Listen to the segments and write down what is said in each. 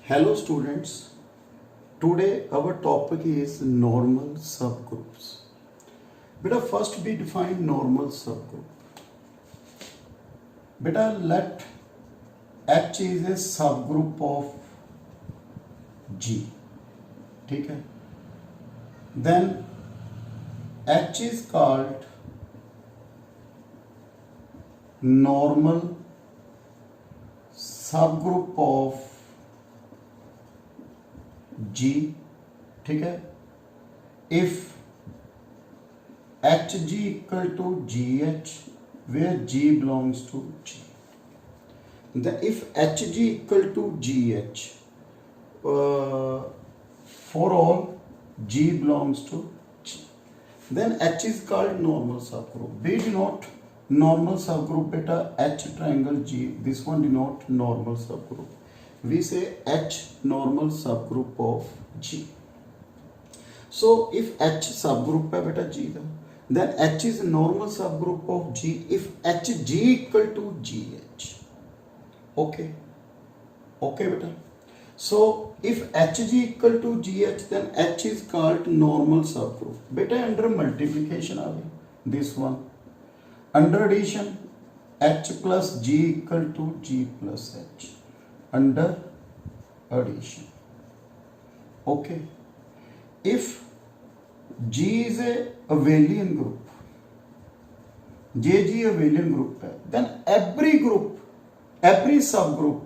Hello students, today our topic is normal subgroups. Beta first we define normal subgroup. Beta let H is a subgroup of G. ठीक है. Then H is called normal subgroup of G. ठीक है. If Hg equal to Gh where G belongs to G. Then if Hg equal to Gh for all G belongs to G, then H is called normal subgroup. We denote normal subgroup beta H triangle G. This one denote normal subgroup. We say H normal subgroup of G. So if H subgroup है बेटा G का, then H is normal subgroup of G if Hg equal to Gh. Okay, okay बेटा. So if Hg equal to Gh, then H is called normal subgroup. बेटा under multiplication आ गई this one. Under addition H plus G equal to G plus H. Under addition. Okay. If G is a abelian group, JG abelian group है, then every subgroup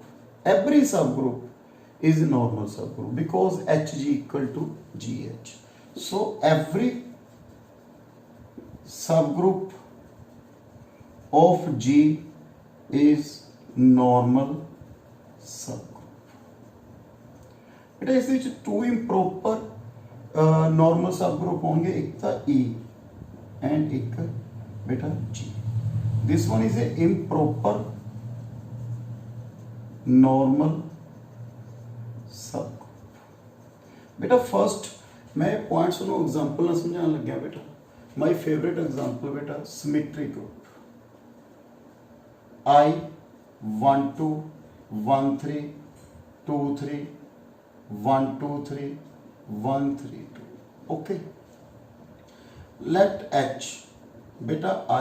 is a normal subgroup because Hg equal to Gh. So every subgroup of G is normal subgroup. बेटा इसके विच to improper normal subgroup होंगे, एक था E and एक बेटा G. This one is A improper normal subgroup. बेटा first मैं point सुनो एग्जांपल ना समझाने लग गया बेटा. माय फेवरेट एग्जांपल बेटा symmetry group. I 1 2 1 3 2 3 1 2 3 1 3 2. Okay. Let H beta I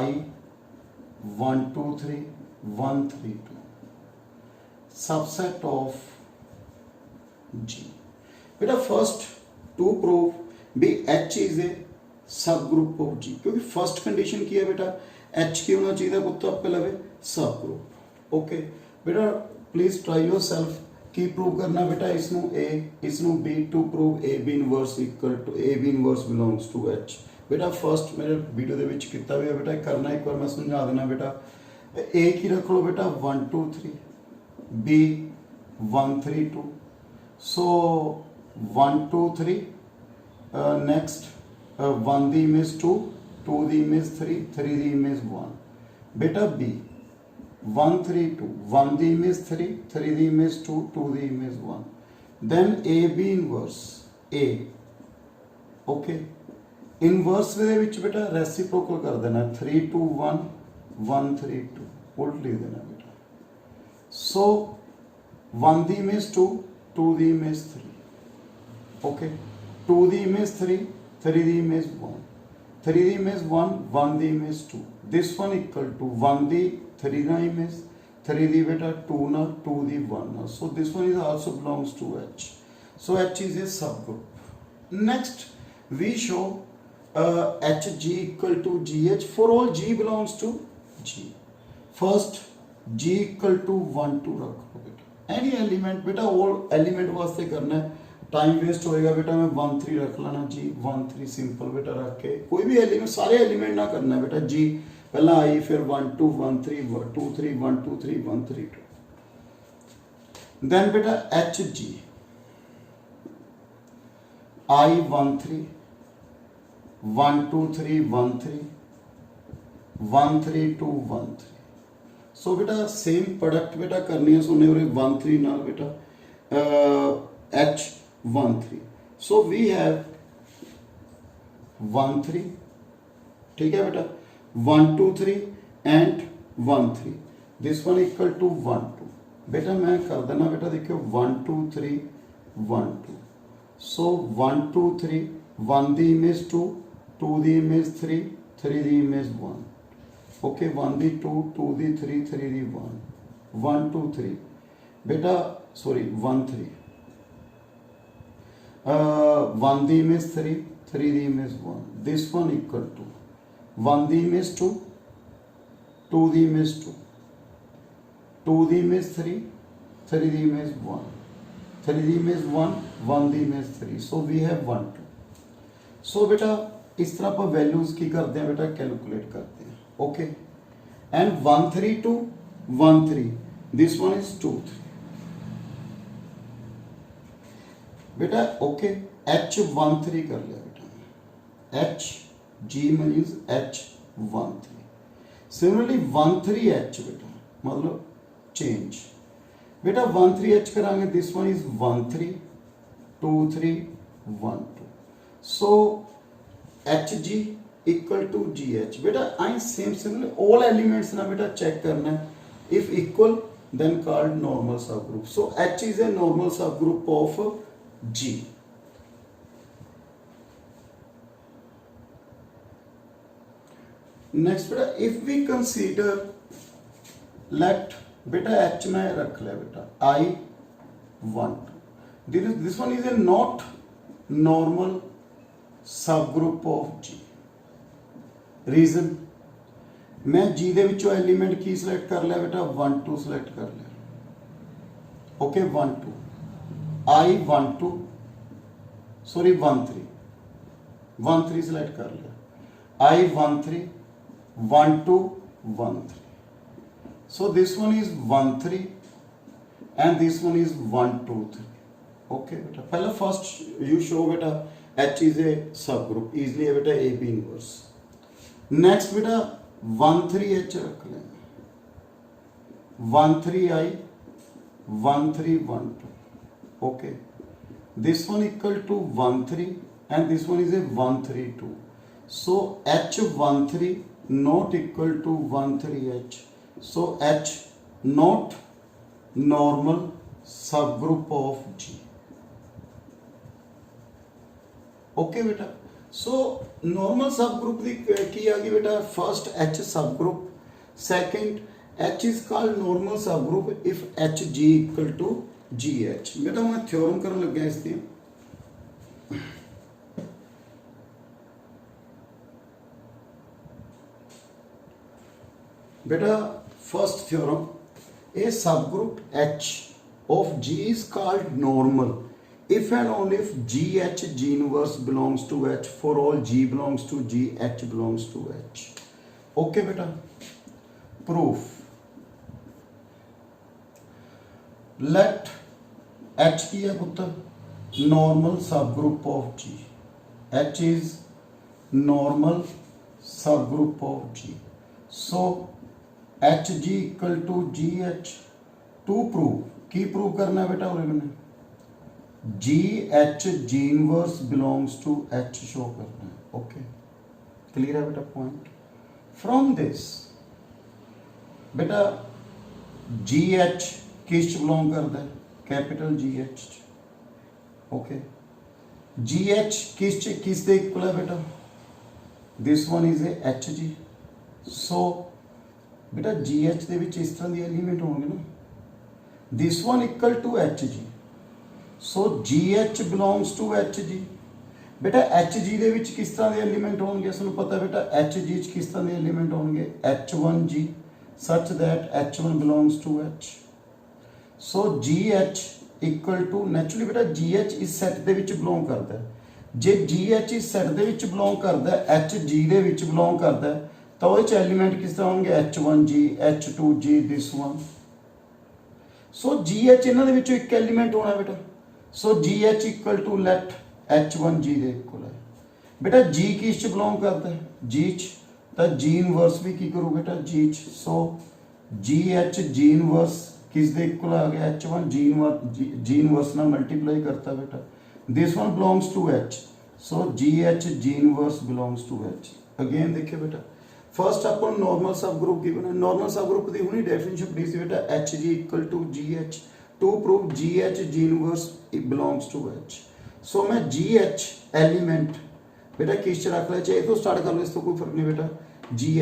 1 2 3 1 3 2 subset of G. Beta first to prove be H is a subgroup of G, क्योंकि फर्स्ट कंडीशन की है बेटा H की होना चाहिए कुत्ता पे लगे सब ग्रुप. ओके बेटा प्लीज ट्राई योर सेल्फ की प्रूव करना बेटा इसनू A इसनू B to prove A B inverse equal to A B इनवर्स बिलोंग्स टू H. बेटा फर्स्ट मेरे वीडियो दे विच कीता हुआ बेटा करना एक बार मैं समझा देना बेटा. A की रख लो बेटा 1 2 3 B 1 3 2. So 1 2 3 next 1 the image 2 2 the image 3 3 the image 1. बेटा B 1 3 2 1 the image 3 3 the image 2 2 the image 1. Then A B inverse A. Okay inverse they which बेटा रेसिप्रोकल कर देना 3 2 1 1 3 2 उल्ट लिख देना बेटा. सो 1 the image 2 2 the image 3. Okay 2 the image 3 3 the image 1 3 the image 1 1 the image 2. This one equal to 1 दी 3 ना image 3 दी बेटा 2 ना 2 दी 1 ना. So this one is also belongs to H. So H is a subgroup. Next we show Hg equal to Gh for all G belongs to G. First G equal to 1 2 रख लो बेटा. Any element बेटा all element वास्ते करना है, time waste होएगा बेटा. मैं 1 3 रख लेना जी 1 3 सिंपल बेटा रख के कोई भी एलिमेंट सारे एलिमेंट ना करना है बेटा. जी पहला आई फिर 1 2 1 3 2 3 1 2 3 1 3 2. देन बेटा Hg I 1 3 1 2 3 1 3 1 3 2 1 3. सो बेटा सेम प्रोडक्ट बेटा करनी है. सुने 1 3 नाल बेटा H 1 3. So we have 1 3. ठीक है बेटा 1 2 3 and 1 3. This one equal to 1 2. बेटा मैं कर देना बेटा, देखियो 1 2 3 1 2, so 1 2 3 1 the image 2 2 the image 3 3 the image 1, okay 1 the 2 2 the 3 3 the 1 1 2 3 बेटा sorry 1 3 1 the image 3 3 the image 1, this one equal to 1 the image 2 2 the image 2 2 the image 3 3 the image 1 3 the image 1 1 the image 3, so we have 1 2। So बेटा इस तरह आप values की करते हैं बेटा, calculate करते हैं, okay and 1 3 2 1 3, this one is 2 3 बेटा, ओके H 1 3 कर लिया बेटा, H G means H 1 3, similarly 1 3 H बेटा मतलब चेंज बेटा 1 3 H करांगे, this one is 1 3 2 3 1 2, so H G equal to G H बेटा I same similar all elements ना बेटा चेक करना है, if equal then called normal सब group, so H is a normal सब ग्रुप ऑफ जी। नेक्स्ट बेटा if we consider let बेटा H में रख लिया बेटा I 1 2, this one is a not normal सब ग्रुप ऑफ जी। रीजन मैं जी दे विचों एलिमेंट की सिलेक्ट कर लिया बेटा 1 2 सिलेक्ट कर लिया, ओके 1 2 आई 1 2 सॉरी 1 3 सिलेक्ट कर लिया, आई 1 3 1 2 1 3, so this one is 1 3 and this one is 1 2 3, okay beta पहला first you show beta H is a subgroup easily है बेटा A B inverse। next बेटा 1 3 H रख लेंगे, 1 3 I 1 3 1 2, okay this one equal to 1 3 and this one is a 1 3 2, so H 1 3 not equal to 1 3 H, so H not normal subgroup of G, okay बेटा। So normal सब group की आ गई बेटा, first H subgroup, second H is called normal सब group if H G equal to G H. बेटा मैं theorem करने लग गया इसलिए बेटा फर्स्ट थ्योरम, ए सब group H of G is called normal if and only if GH G inverse belongs to H, for all G belongs to G, H belongs to H, okay बेटा। proof, let H की है पुत्र normal subgroup of G, H is normal subgroup of G, so HG equal to GH। to prove की prove करना है बेटा, और मैंने G H G inverse belongs to H show करना है, ओके क्लियर है बेटा पॉइंट। फ्रॉम दिस बेटा जी एच किस बिलोंग करता है, capital G H, okay G H किस दे इक्वल है बेटा, this one is a H G, so बेटा जी एच दे विच इस तरह दी एलिमेंट होंगे ना, this one equal to H G, so G H belongs to H G. बेटा एच जी दे विच किस तरह के एलिमेंट होंगे, सानू पता है बेटा एच जी किस तरह के एलिमेंट होंगे, H one G such that H one belongs to H, so G H equal to naturally बेटा जी एच इस सैट दे विच बिलोंग करता है, जे जी एच इस सैट दे विच बिलोंग करता है, एच जी दे विच बिलोंग करता है, तो वो एलिमेंट किस तरह होंगे, H one G H two G this one, so G H इन्होंने विचों एक एलिमेंट होना बेटा, so G H equal to let H one G दे इक्वल है बेटा, जी किस च बिलोंग करता है, जी च, तो जी इनवर्स भी की करो बेटा जी च, सो जी एच जी इनवर्स किस दे इक्वल आ गया, एच वन जी इनवर्स ना मल्टीप्लाई करता बेटा, this one belongs to H, so G H G inverse belongs to H. Again देखिए बेटा फर्स्ट अपन नॉर्मल सब ग्रुप गिवन है, नॉर्मल सब ग्रुप की हुई डेफिनेशन पढ़ी सी बेटा H G equal to G H, to prove G H G inverse belongs to H. So मैं जी एच एलिमेंट बेटा किस च रख लिया, चाहे तो स्टार्ट कर लो, इस तो कोई फर्क नहीं बेटा। जी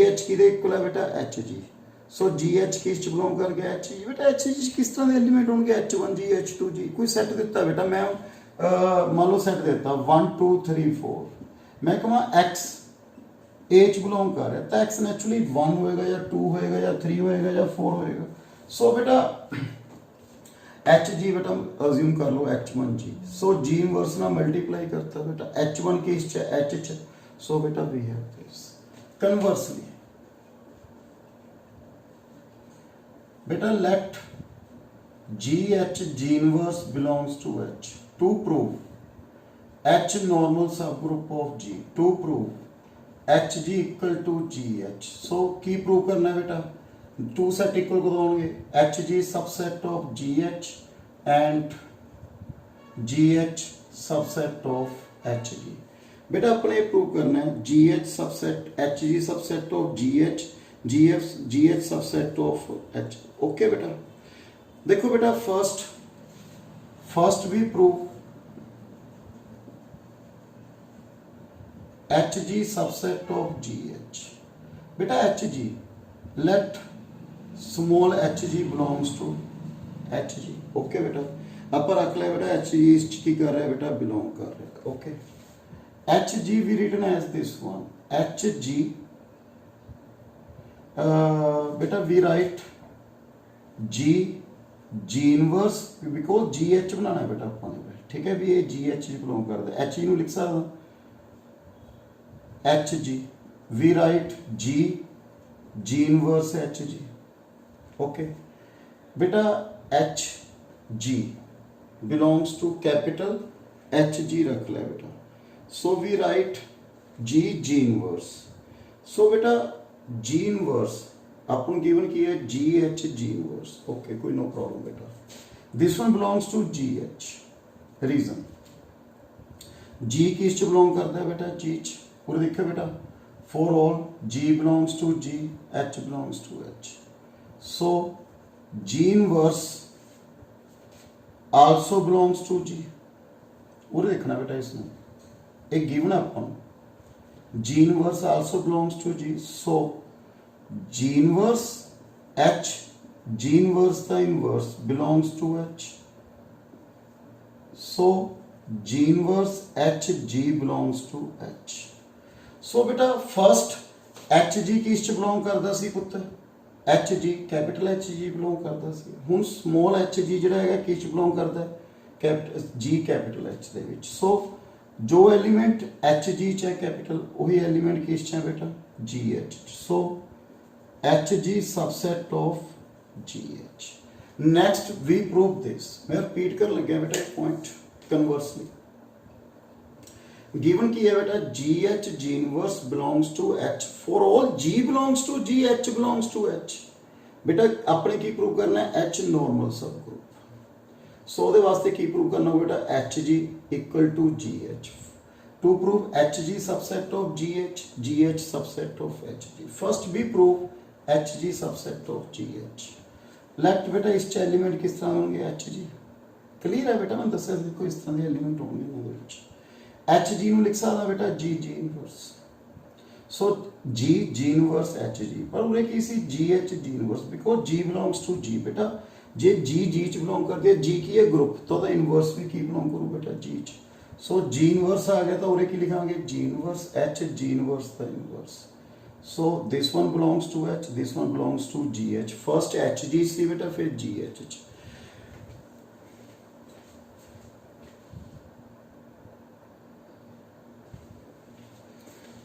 एच कि इक्वल है बेटा H G. So G H किस बिलोंग कर गया एच जी। बेटा एच जी किस तरह के एलिमेंट होंगे, H one G H two G, कोई सैट दिता बेटा मैं मान लो सैट देता 1 2 3 4, मैं कह एक्स एच बिलोंग कर रहा है तो एक्स नेचुरली 1 होएगा या 2 होएगा या 3 होएगा या 4 होएगा। सो बेटा एच जी बेटा अज्यूम कर लो H one G. So G inverse ना मल्टीप्लाई करता बेटा एच वन किस एच च। सो बेटा वी हैव दिस कन्वर्सली बेटा let G H G inverse belongs to H, to prove H normal सब group of G, to prove H G equal to G H. So की prove करना है बेटा, to set equal कदों होंगे, H G subset of G H and G H subset of H G. बेटा अपने prove करना है G H subset H G subset of G H, G H subset of H. Okay बेटा देखो बेटा first भी prove H G subset of G H. बेटा H G let small H G belongs to H G. Okay बेटा आप रख लिया बेटा एच जी इस की कर रहा है बेटा बिलोंग कर रहा है। Okay H G we written as this one H G बेटा we write G inverse because G H बनाना है बेटा अपने, ठीक है भी ये जी एच जी बिलोंग करता है, एच जी लिख सकता H G we write G inverse H G. Okay बेटा H G belongs to capital H G रख लिया बेटा। So we write G inverse. So बेटा जी इनवर्स अपन गिवन की है जी इनवर्स। ओके कोई नो प्रॉब्लम बेटा, this one belongs to G H. Reason G किस बिलोंग करता है बेटा जी च, पूरे देखो बेटा for all G belongs to G H belongs to H. So G inverse also belongs to G, पूरे देखना बेटा इसमें एक गिवन है अपन G inverse also belongs to G. So G inverse H G inverse the inverse belongs to H. So G inverse H G belongs to H. So बेटा first H जी किस च बिलोंग करता सी पुत्र, एच जी कैपिटल एच जी belong करता सी। हुण small H जी जिहड़ा हैगा किस च बिलोंग करता है कैपिटल जी कैपिटल एच दे विच। सो जो एलिमेंट एच जी च है कैपिटल वही एलिमेंट किस च है बेटा G H. So H G subset of G H. Next we prove this, मैं रिपीट कर लगे बेटा एक पॉइंट कन्वर्सली गिवन की है बेटा G H G inverse belongs to H for all G belongs to G H belongs to H. बेटा अपने की प्रूव करना है एच नॉर्मल सब ग्रुप। सो ਉਹਦੇ ਵਾਸਤੇ ਕੀ प्रूव करना होगा बेटा H G equal to G H, to prove H G subset of G H subset of H G. First भी prove H G subset of G H. Left बेटा इस एलिमेंट किस तरह होंगे एच जी, क्लियर है बेटा मैं दसा देखो इस तरह के एलिमेंट होंगे एच जी लिख सकता बेटा G inverse. So G inverse H G पर उन्हें की सी G H G inverse because G belongs to G. बेटा जे जी च बिलोंग करती है जी की है ग्रुप तो इनवर्स भी की बिलोंग करू बेटा जी च। सो जी इनवर्स आ गया तो उन्हें की लिखांगे G inverse H G inverse the inverse. So this one belongs to H, this one belongs to G H. First H G सी बेटा फिर जी एच च।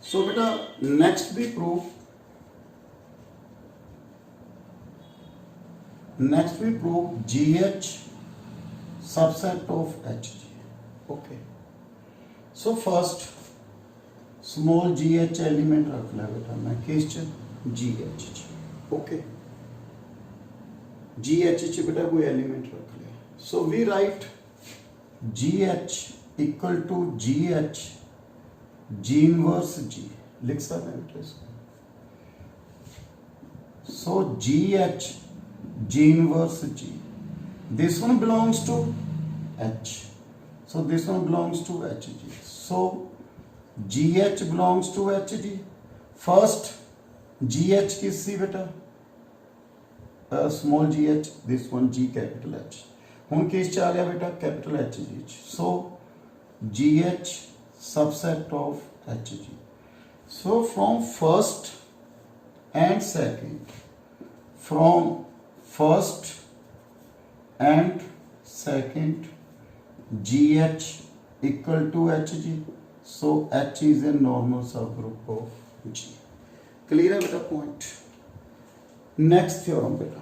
सो बेटा नेक्स्ट भी prove G H subset of H G. Okay so first small G H element रख लिया बेटा मैं किस G H. Okay G H बेटा कोई एलिमेंट रख लिया। So we write ji H equal to G H G inverse G. लिख सकते हैं बेटा इसको। So G H G inverse G, this one belongs to H, so this one belongs to Hg, so GH belongs to Hg। first GH किससी बेटा, small GH, this one G capital H, हुन किस च आ गया बेटा capital Hg, so GH subset of Hg, so from first and second, from first and second GH equal to Hg, so H is a normal subgroup of G। Clear है बेटा point. Next theorem बेटा,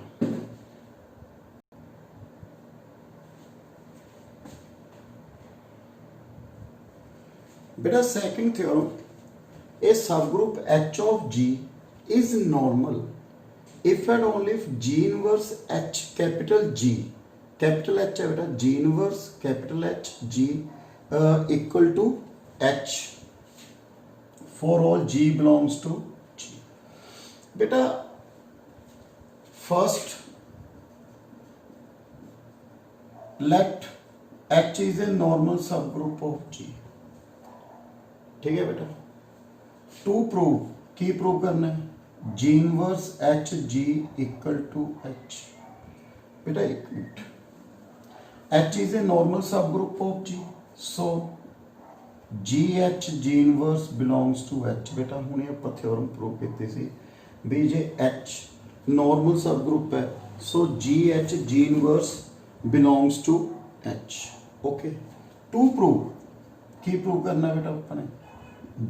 बेटा second theorem, A subgroup H of G is normal if and only if G inverse H capital G, capital H है बेटा, G inverse capital H G equal to H for all G belongs to G। बेटा first let H is a normal subgroup of G, ठीक है बेटा। To prove, की prove करना है, G inverse H G equal to H, बेटा एक minute, H is a normal subgroup of G, so GH G inverse belongs to H। बेटा हुणे ਆਪਾਂ थ्योरम प्रूव ਕੀਤੀ ਸੀ ਵੀ ਜੇ H normal subgroup ਹੈ so GH G inverse belongs to H। Okay, to prove, की prove करना है बेटा ਆਪਾਂ ने,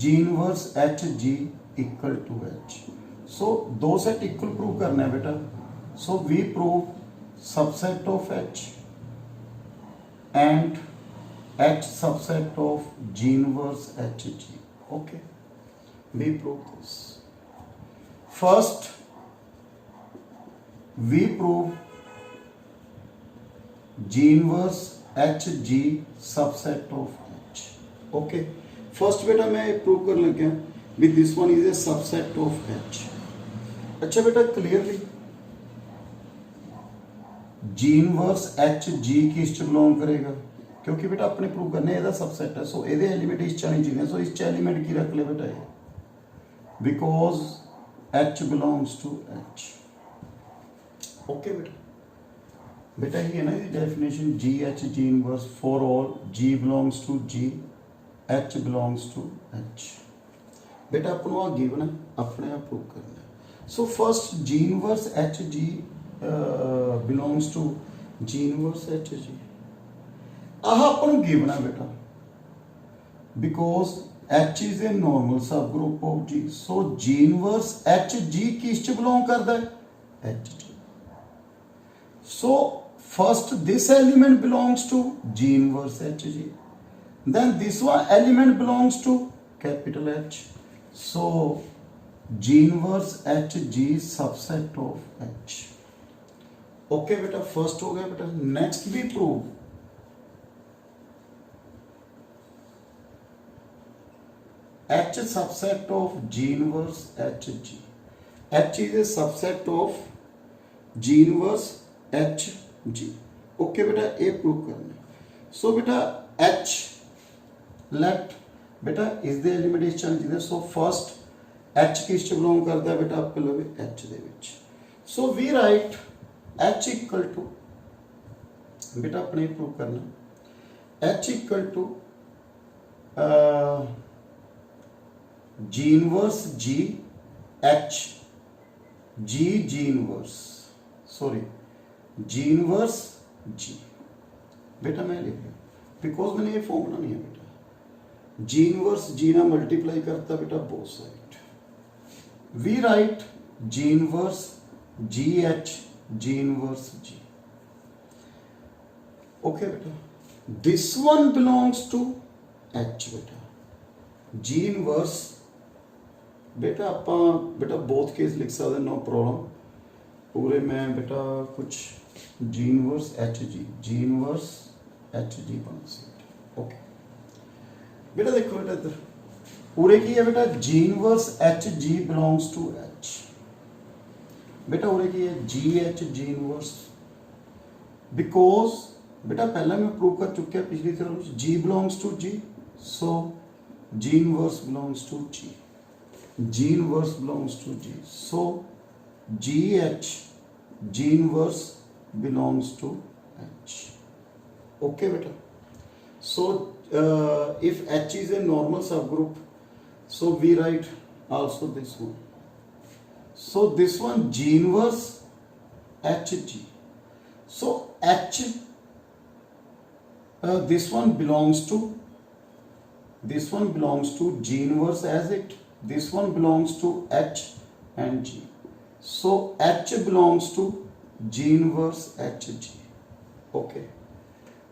G inverse H G equal to H, so दो सेट इक्वल प्रूव करना है बेटा, so we prove subset of H and H subset of G inverse H G। okay, we prove this। first we prove G inverse H G subset of H। okay, first बेटा मैं prove कर लग गया with this one is A subset of H। अच्छा बेटा clearly G inverse H G किस च belong करेगा, क्योंकि बेटा अपने प्रूव करने ਇਹਦਾ सबसेट है, सो ਇਹਦੇ एलिमेंट इस च नहीं चाहिए, सो इस च एलिमेंट की रख ले बेटा ये, because H belongs to H। Okay बेटा ये है ना definition, G H G inverse for all G belongs to G, H belongs to H। बेटा अपन आ गिवन है, अपने आप प्रूव करना है। So first G inverse H G belongs to G inverse H G, ah upon given है बेटा, because H is a normal subgroup of G, so G inverse H G किस च बिलोंग करता है, H G। so first this element belongs to G inverse H G, then this one element belongs to capital H, so G inverse H G subset of H। okay बेटा first हो गया बेटा। Next भी prove, H subset of G inverse H G, H is a subset of G inverse H G। okay बेटा ये prove करना है। सो बेटा H लेट बेटा इस दे एलिमेंट इस चल जिदे, सो फर्स्ट H किस च बिलोंग करता है बेटा आपके लगे H दे विच, so we write H equal to, बेटा अपने प्रूव करना, H equal to G inverse G H G G inverse, sorry G inverse G, बेटा मैं लिख लिया बिकॉज मैंने ये फॉर्मूला नहीं है बेटा, G इनवर्स G ना मल्टीप्लाई करता बेटा both side, we write G inverse G H G inverse G। Okay बेटा this one belongs to H बेटा, G इनवर्स बेटा आप बेटा बोथ केस लिख सकते नो प्रॉब्लम, पूरे में बेटा कुछ G inverse H G inverse H G बना सकते। ओके बेटा देखो बेटा इधर उरे की है बेटा G inverse H G belongs to H. बेटा उरे की है G H G inverse, because बेटा पहला मैं प्रूव कर चुके हैं पिछली थ्योरम में G belongs to G, so G inverse belongs to G, G inverse belongs to G, so G H G inverse belongs to H. Okay बेटा, so if H is a normal subgroup, so we write also this one, so this one G inverse HG, so H this one belongs to G inverse as it, this one belongs to H and G, so H belongs to G inverse HG। okay,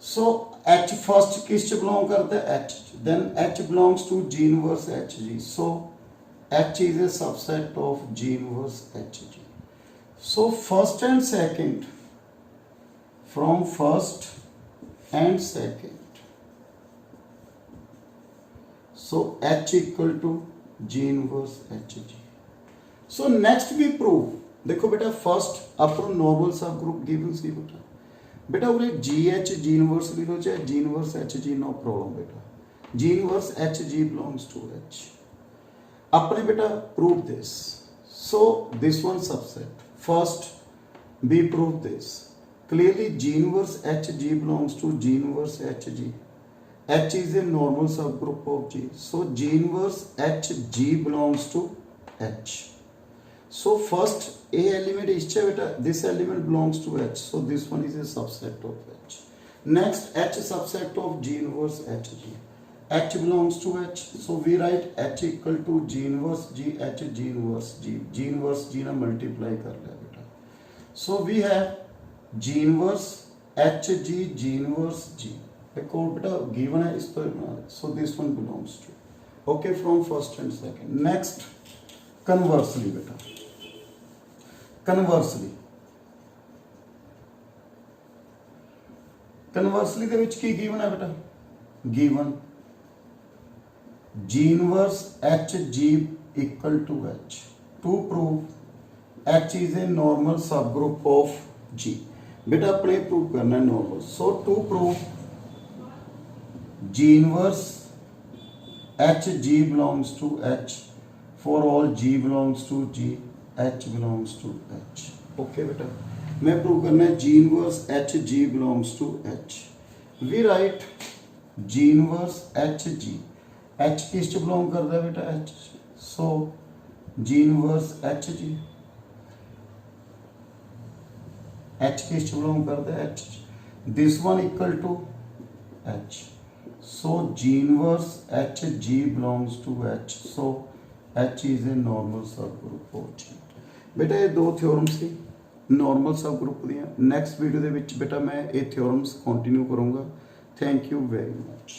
so H first किस च belong करता है H, then H belongs to G inverse HG, so H is a subset of G inverse HG, so first and second, from first and second, so H equal to G inverse HG। so next we prove, देखो बेटा first अपर normal सब group given सी बेटा उरे G H G inverse भी लो चाहे G inverse H G, no problem बेटा, G inverse H G belongs to H. अपने बेटा prove this, so this one subset first be prove this clearly, G inverse H G belongs to G inverse H G, H is a normal सब group of G, so G inverse H G belongs to H. So first A element is beta, this element belongs to H, so this one is a subset of H। next H subset of G inverse HG, H belongs to H, so we write H equal to G inverse G H G inverse G, G inverse G ना multiply कर लिया बेटा, so we have G inverse HG G inverse G, देखो बेटा given है इस पर, so this one belongs to, okay, from first and second। next conversely बेटा, कन्वर्सली ਦੇ ਵਿੱਚ ਕੀ ਗਿਵਨ ਹੈ ਬੇਟਾ, given G inverse HG equal to H, to prove H is a normal subgroup of G, बेटा अपने प्रूव करना है normal, so to prove G inverse HG belongs to H, for all G belongs to G, H belongs to H। Okay बेटा, मैं prove करना है G inverse H G belongs to H, we write G inverse H G, H किस च belong करता है बेटा H, so G inverse H G, H किस च बिलोंग करता है H, this one equal to H, so G inverse H G belongs to H, so H is a normal subgroup of G। बेटा ये दो थ्योरम सी normal सब group ਦੀਆਂ, next video ਦੇ ਵਿੱਚ ਬੇਟਾ ਮੈਂ ਇਹ ਥਿਓਰਮਸ ਕੰਟੀਨਿਊ ਕਰੂੰਗਾ। Thank you very much.